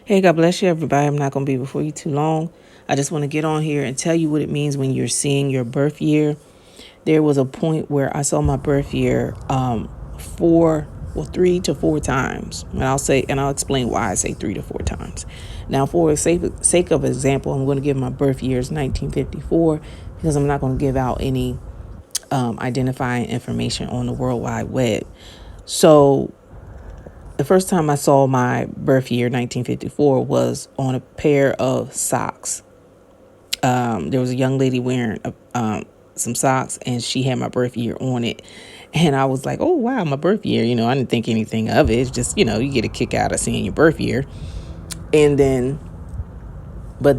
Hey, God bless you, everybody. I'm not going to be before you too long. I just want to get on here and tell you what it means when you're seeing your birth year. There was a point where I saw my birth year 3 to 4 times. And I'll explain why I say 3 to 4 times. Now, for the sake of example, I'm going to give my birth year as 1954 because I'm not going to give out any identifying information on the World Wide Web. So the first time I saw my birth year, 1954, was on a pair of socks. There was a young lady wearing some socks, and she had my birth year on it. And I was like, oh, wow, my birth year. I didn't think anything of it. It's just, you get a kick out of seeing your birth year. But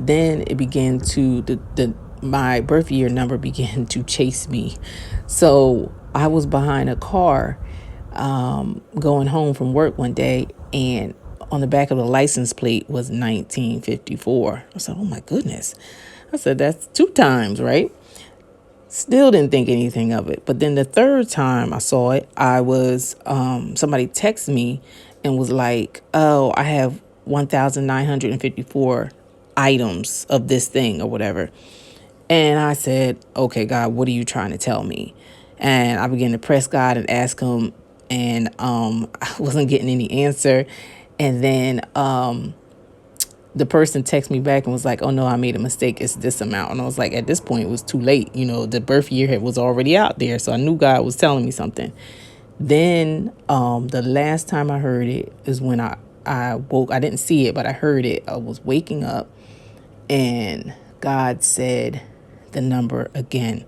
then it began to, my birth year number began to chase me. So I was behind a car going home from work one day, and on the back of the license plate was 1954. I said, oh my goodness. I said, that's 2 times, right? Still didn't think anything of it. But then the third time I saw it, I was, somebody texted me and was like, oh, I have 1,954 items of this thing or whatever. And I said, okay, God, what are you trying to tell me? And I began to press God and ask him, and I wasn't getting any answer. And then the person texted me back and was like, oh no, I made a mistake. It's this amount. And I was like, at this point, it was too late. The birth year was already out there. So I knew God was telling me something. Then the last time I heard it is when I woke. I didn't see it, but I heard it. I was waking up and God said the number again.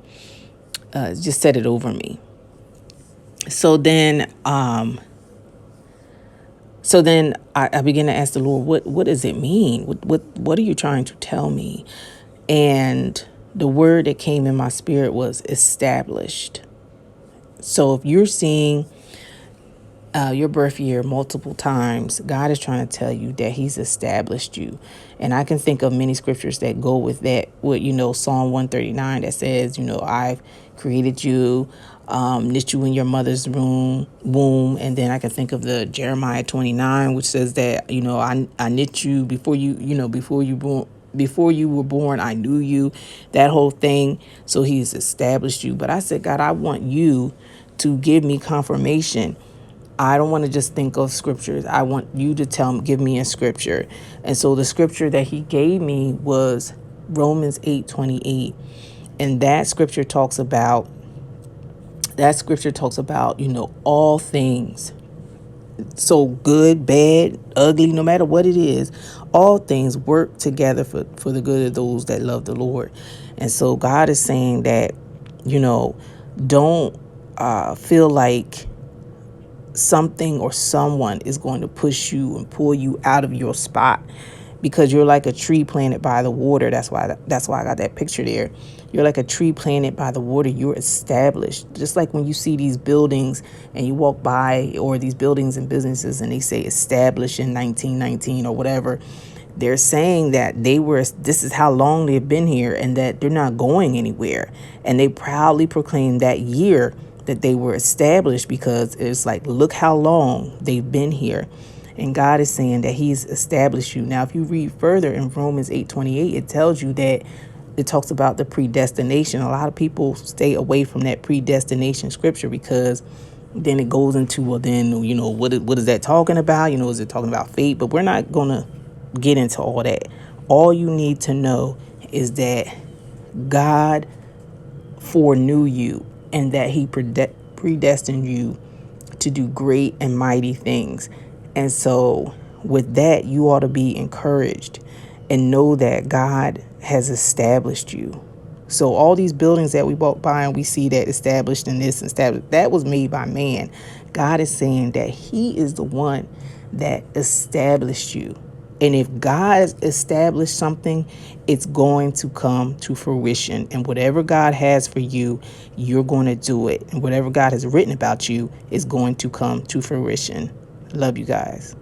Just said it over me. So then I began to ask the Lord, what does it mean? What are you trying to tell me? And the word that came in my spirit was established. So if you're seeing your birth year multiple times, God is trying to tell you that he's established you. And I can think of many scriptures that go with that. Psalm 139 that says, I've created you, knit you in your mother's womb. And then I can think of the Jeremiah 29, which says that, I knit you before you were born, I knew you, that whole thing. So he's established you. But I said, God, I want you to give me confirmation. I don't want to just think of scriptures. I want you to give me a scripture. And so the scripture that he gave me was Romans 8:28. And that scripture talks about, all things. So good, bad, ugly, no matter what it is, all things work together for the good of those that love the Lord. And so God is saying that, don't feel like something or someone is going to push you and pull you out of your spot, because you're like a tree planted by the water. That's why I got that picture there. You're like a tree planted by the water. You're established. Just like when you see these buildings and you walk by, or these buildings and businesses, and they say established in 1919 or whatever, they're saying that this is how long they've been here, and that they're not going anywhere. And they proudly proclaim that year that they were established, because it's like, look how long they've been here. And God is saying that he's established you. Now, if you read further in Romans 8:28, it tells you that it talks about the predestination. A lot of people stay away from that predestination scripture, because then it goes into, well, then, what is that talking about? Is it talking about fate? But we're not going to get into all that. All you need to know is that God foreknew you, and that he predestined you to do great and mighty things. And so with that, you ought to be encouraged and know that God has established you. So all these buildings that we walk by and we see that established in this and established, that was made by man. God is saying that he is the one that established you. And if God has established something, it's going to come to fruition. And whatever God has for you, you're going to do it. And whatever God has written about you is going to come to fruition. Love you guys.